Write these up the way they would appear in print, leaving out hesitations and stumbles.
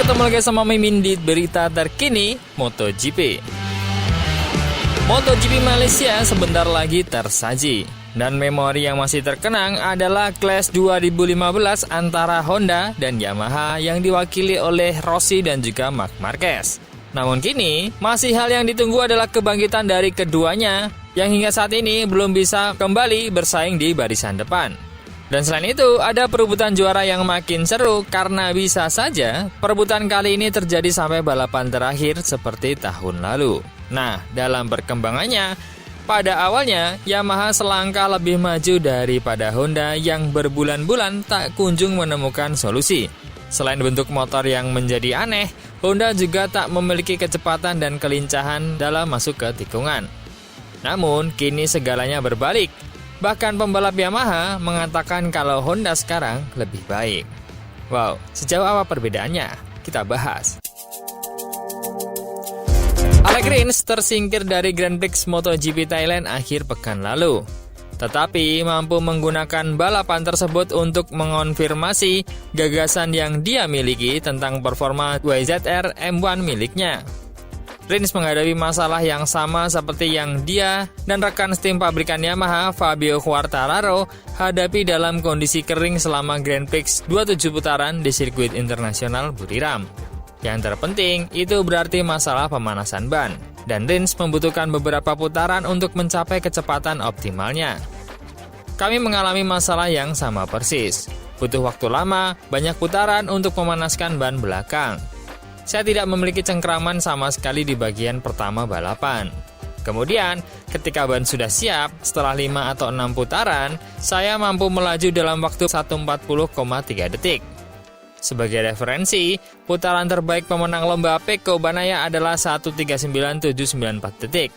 ketemu lagi sama Mimin di berita terkini MotoGP. MotoGP Malaysia sebentar lagi tersaji. Dan memori yang masih terkenang adalah Clash 2015 antara Honda dan Yamaha yang diwakili oleh Rossi dan juga Marc Marquez. Namun kini, masih hal yang ditunggu adalah kebangkitan dari keduanya yang hingga saat ini belum bisa kembali bersaing di barisan depan. Dan selain itu, ada perebutan juara yang makin seru karena bisa saja perebutan kali ini terjadi sampai balapan terakhir seperti tahun lalu. Nah, dalam perkembangannya, pada awalnya Yamaha selangkah lebih maju daripada Honda yang berbulan-bulan tak kunjung menemukan solusi. Selain bentuk motor yang menjadi aneh, Honda juga tak memiliki kecepatan dan kelincahan dalam masuk ke tikungan. Namun, kini segalanya berbalik. Bahkan pembalap Yamaha mengatakan kalau Honda sekarang lebih baik. Wow, sejauh apa perbedaannya? Kita bahas. Alex Rins tersingkir dari Grand Prix MotoGP Thailand akhir pekan lalu. Tetapi mampu menggunakan balapan tersebut untuk mengonfirmasi gagasan yang dia miliki tentang performa YZR M1 miliknya. Rins menghadapi masalah yang sama seperti yang dia dan rekan tim pabrikan Yamaha Fabio Quartararo hadapi dalam kondisi kering selama Grand Prix 27 putaran di sirkuit internasional Buriram. Yang terpenting itu berarti masalah pemanasan ban, dan Rins membutuhkan beberapa putaran untuk mencapai kecepatan optimalnya. Kami mengalami masalah yang sama persis. Butuh waktu lama, banyak putaran untuk memanaskan ban belakang. Saya tidak memiliki cengkraman sama sekali di bagian pertama balapan. Kemudian, ketika ban sudah siap, setelah 5 atau 6 putaran, saya mampu melaju dalam waktu 1:40,3 detik. Sebagai referensi, putaran terbaik pemenang lomba Pecco Bagnaia adalah 1:39,794 detik.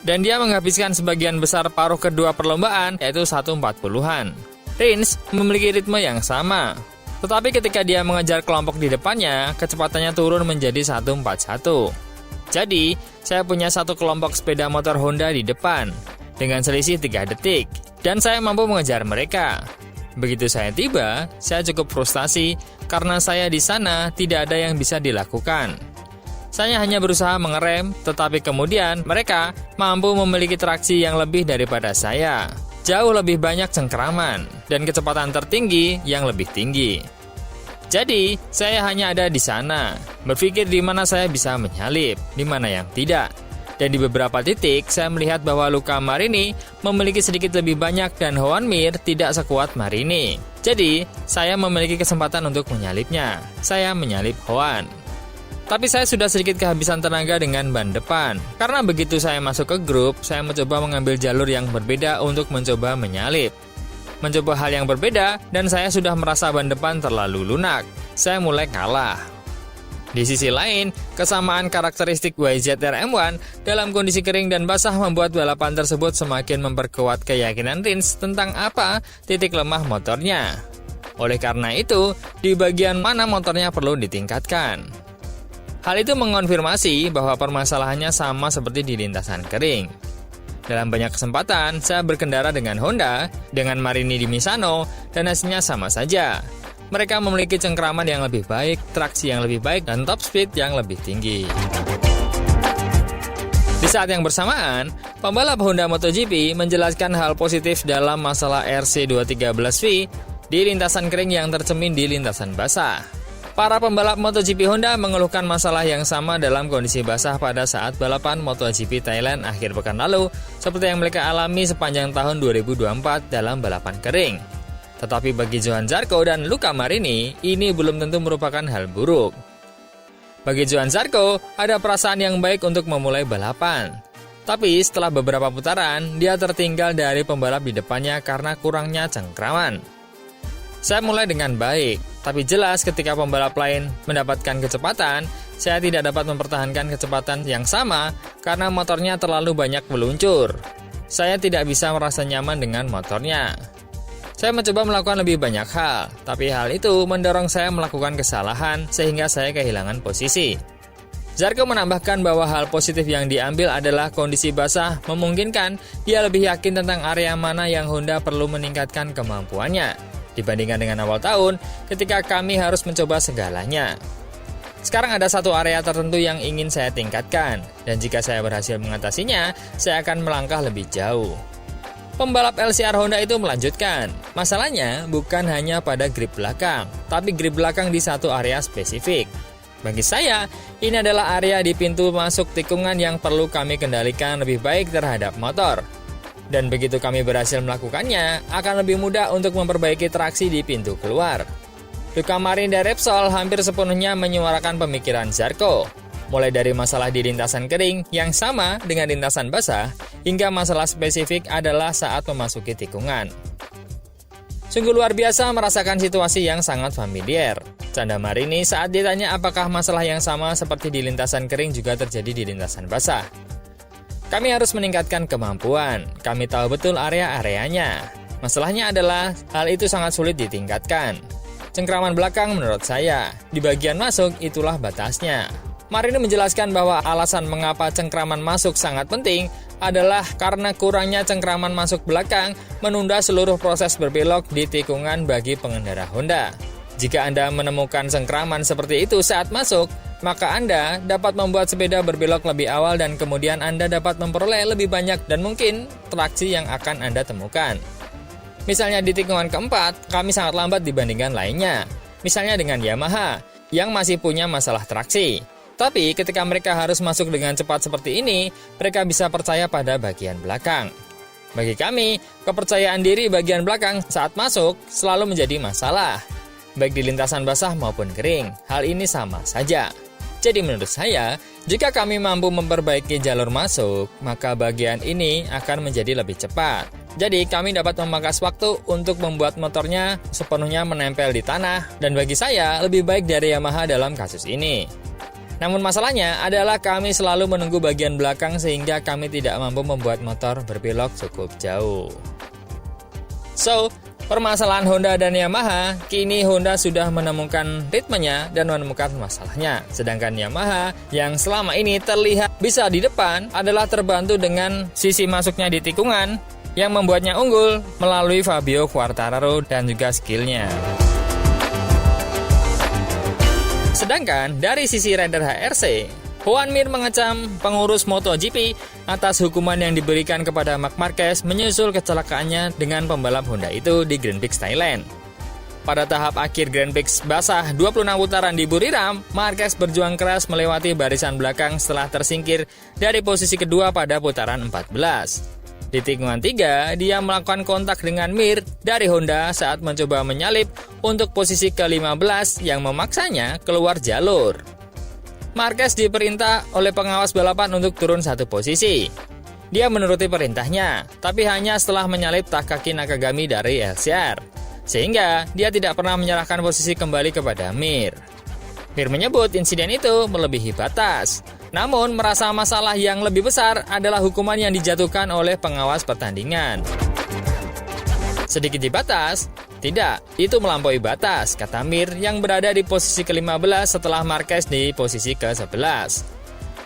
Dan dia menghabiskan sebagian besar paruh kedua perlombaan, yaitu 1:40-an. Rins memiliki ritme yang sama. Tetapi ketika dia mengejar kelompok di depannya, kecepatannya turun menjadi 1:41. Jadi, saya punya satu kelompok sepeda motor Honda di depan, dengan selisih 3 detik, dan saya mampu mengejar mereka. Begitu saya tiba, saya cukup frustasi, karena saya di sana tidak ada yang bisa dilakukan. Saya hanya berusaha mengerem, tetapi kemudian mereka mampu memiliki traksi yang lebih daripada saya. Jauh lebih banyak cengkraman, dan kecepatan tertinggi yang lebih tinggi. Jadi, saya hanya ada di sana, berpikir di mana saya bisa menyalip, di mana yang tidak. Dan di beberapa titik, saya melihat bahwa Luca Marini memiliki sedikit lebih banyak dan Joan Mir tidak sekuat Marini. Jadi, saya memiliki kesempatan untuk menyalipnya. Saya menyalip Joan. Tapi saya sudah sedikit kehabisan tenaga dengan ban depan. Karena begitu saya masuk ke grup, saya mencoba mengambil jalur yang berbeda untuk mencoba menyalip. Mencoba hal yang berbeda, dan saya sudah merasa ban depan terlalu lunak. Saya mulai kalah. Di sisi lain, kesamaan karakteristik YZR M1 dalam kondisi kering dan basah membuat balapan tersebut semakin memperkuat keyakinan Rins tentang apa titik lemah motornya. Oleh karena itu, di bagian mana motornya perlu ditingkatkan. Hal itu mengonfirmasi bahwa permasalahannya sama seperti di lintasan kering. Dalam banyak kesempatan, saya berkendara dengan Honda, dengan Marini di Misano, dan hasilnya sama saja. Mereka memiliki cengkraman yang lebih baik, traksi yang lebih baik, dan top speed yang lebih tinggi. Di saat yang bersamaan, pembalap Honda MotoGP menjelaskan hal positif dalam masalah RC213V di lintasan kering yang tercemin di lintasan basah. Para pembalap MotoGP Honda mengeluhkan masalah yang sama dalam kondisi basah pada saat balapan MotoGP Thailand akhir pekan lalu, seperti yang mereka alami sepanjang tahun 2024 dalam balapan kering. Tetapi bagi Johann Zarco dan Luca Marini, ini belum tentu merupakan hal buruk. Bagi Johann Zarco, ada perasaan yang baik untuk memulai balapan. Tapi setelah beberapa putaran, dia tertinggal dari pembalap di depannya karena kurangnya cengkraman. Saya mulai dengan baik, tapi jelas ketika pembalap lain mendapatkan kecepatan, saya tidak dapat mempertahankan kecepatan yang sama karena motornya terlalu banyak meluncur. Saya tidak bisa merasa nyaman dengan motornya. Saya mencoba melakukan lebih banyak hal, tapi hal itu mendorong saya melakukan kesalahan sehingga saya kehilangan posisi. Zarco menambahkan bahwa hal positif yang diambil adalah kondisi basah memungkinkan dia lebih yakin tentang area mana yang Honda perlu meningkatkan kemampuannya dibandingkan dengan awal tahun ketika kami harus mencoba segalanya. Sekarang ada satu area tertentu yang ingin saya tingkatkan, dan jika saya berhasil mengatasinya, saya akan melangkah lebih jauh. Pembalap LCR Honda itu melanjutkan, masalahnya bukan hanya pada grip belakang, tapi grip belakang di satu area spesifik. Bagi saya, ini adalah area di pintu masuk tikungan yang perlu kami kendalikan lebih baik terhadap motor. Dan begitu kami berhasil melakukannya, akan lebih mudah untuk memperbaiki traksi di pintu keluar. Duka Marin dan Repsol hampir sepenuhnya menyuarakan pemikiran Zarco, mulai dari masalah di lintasan kering yang sama dengan lintasan basah, hingga masalah spesifik adalah saat memasuki tikungan. Sungguh luar biasa merasakan situasi yang sangat familiar. Canda Marini saat ditanya apakah masalah yang sama seperti di lintasan kering juga terjadi di lintasan basah. Kami harus meningkatkan kemampuan, kami tahu betul area-areanya. Masalahnya adalah hal itu sangat sulit ditingkatkan. Cengkraman belakang menurut saya, di bagian masuk itulah batasnya. Marini menjelaskan bahwa alasan mengapa cengkraman masuk sangat penting adalah karena kurangnya cengkraman masuk belakang menunda seluruh proses berbelok di tikungan bagi pengendara Honda. Jika Anda menemukan cengkraman seperti itu saat masuk, maka Anda dapat membuat sepeda berbelok lebih awal dan kemudian Anda dapat memperoleh lebih banyak dan mungkin traksi yang akan Anda temukan. Misalnya di tikungan keempat, kami sangat lambat dibandingkan lainnya. Misalnya dengan Yamaha, yang masih punya masalah traksi. Tapi ketika mereka harus masuk dengan cepat seperti ini, mereka bisa percaya pada bagian belakang. Bagi kami, kepercayaan diri bagian belakang saat masuk selalu menjadi masalah. Baik di lintasan basah maupun kering, hal ini sama saja. Jadi menurut saya, jika kami mampu memperbaiki jalur masuk, maka bagian ini akan menjadi lebih cepat. Jadi kami dapat memangkas waktu untuk membuat motornya sepenuhnya menempel di tanah, dan bagi saya lebih baik dari Yamaha dalam kasus ini. Namun masalahnya adalah kami selalu menunggu bagian belakang sehingga kami tidak mampu membuat motor berbelok cukup jauh. So, permasalahan Honda dan Yamaha, kini Honda sudah menemukan ritmenya dan menemukan masalahnya. Sedangkan Yamaha yang selama ini terlihat bisa di depan adalah terbantu dengan sisi masuknya di tikungan yang membuatnya unggul melalui Fabio Quartararo dan juga skillnya. Sedangkan dari sisi rider HRC, Joan Mir mengecam pengurus MotoGP atas hukuman yang diberikan kepada Marc Marquez menyusul kecelakaannya dengan pembalap Honda itu di Grand Prix Thailand. Pada tahap akhir Grand Prix basah 26 putaran di Buriram, Marquez berjuang keras melewati barisan belakang setelah tersingkir dari posisi kedua pada putaran 14. Di tikungan 3, dia melakukan kontak dengan Mir dari Honda saat mencoba menyalip untuk posisi ke-15 yang memaksanya keluar jalur. Marquez diperintah oleh pengawas balapan untuk turun satu posisi. Dia menuruti perintahnya, tapi hanya setelah menyalip Takaki Nakagami dari LCR, sehingga dia tidak pernah menyerahkan posisi kembali kepada Mir. Mir menyebut insiden itu melebihi batas. Namun, merasa masalah yang lebih besar adalah hukuman yang dijatuhkan oleh pengawas pertandingan. Sedikit di batas? Tidak, itu melampaui batas, kata Mir yang berada di posisi ke-15 setelah Marquez di posisi ke-11.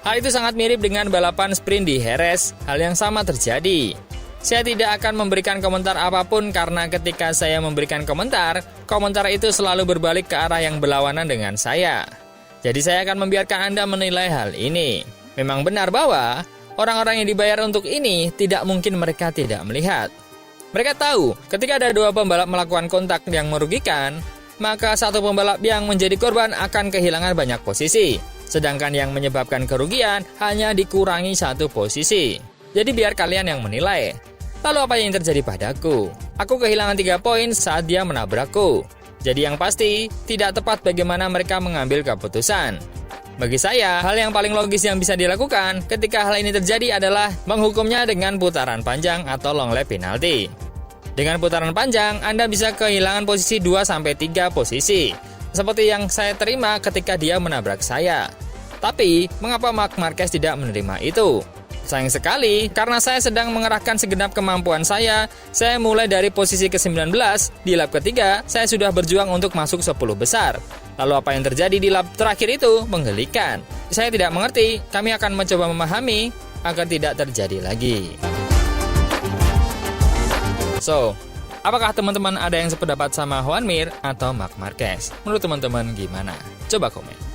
Hal itu sangat mirip dengan balapan sprint di Jerez, hal yang sama terjadi. Saya tidak akan memberikan komentar apapun karena ketika saya memberikan komentar itu selalu berbalik ke arah yang berlawanan dengan saya. Jadi saya akan membiarkan Anda menilai hal ini. Memang benar bahwa orang-orang yang dibayar untuk ini tidak mungkin mereka tidak melihat. Mereka tahu ketika ada dua pembalap melakukan kontak yang merugikan, maka satu pembalap yang menjadi korban akan kehilangan banyak posisi. Sedangkan yang menyebabkan kerugian hanya dikurangi satu posisi. Jadi biar kalian yang menilai. Lalu apa yang terjadi padaku? Aku kehilangan 3 poin saat dia menabrakku. Jadi yang pasti, tidak tepat bagaimana mereka mengambil keputusan. Bagi saya, hal yang paling logis yang bisa dilakukan ketika hal ini terjadi adalah menghukumnya dengan putaran panjang atau long lap penalty. Dengan putaran panjang, Anda bisa kehilangan posisi 2-3 posisi, seperti yang saya terima ketika dia menabrak saya. Tapi, mengapa Marc Marquez tidak menerima itu? Sayang sekali, karena saya sedang mengerahkan segenap kemampuan saya mulai dari posisi ke-19, di lap ketiga, saya sudah berjuang untuk masuk 10 besar. Lalu apa yang terjadi di lap terakhir itu menggelikan. Saya tidak mengerti, kami akan mencoba memahami agar tidak terjadi lagi. So, apakah teman-teman ada yang sependapat sama Joan Mir atau Marc Marquez? Menurut teman-teman gimana? Coba komen.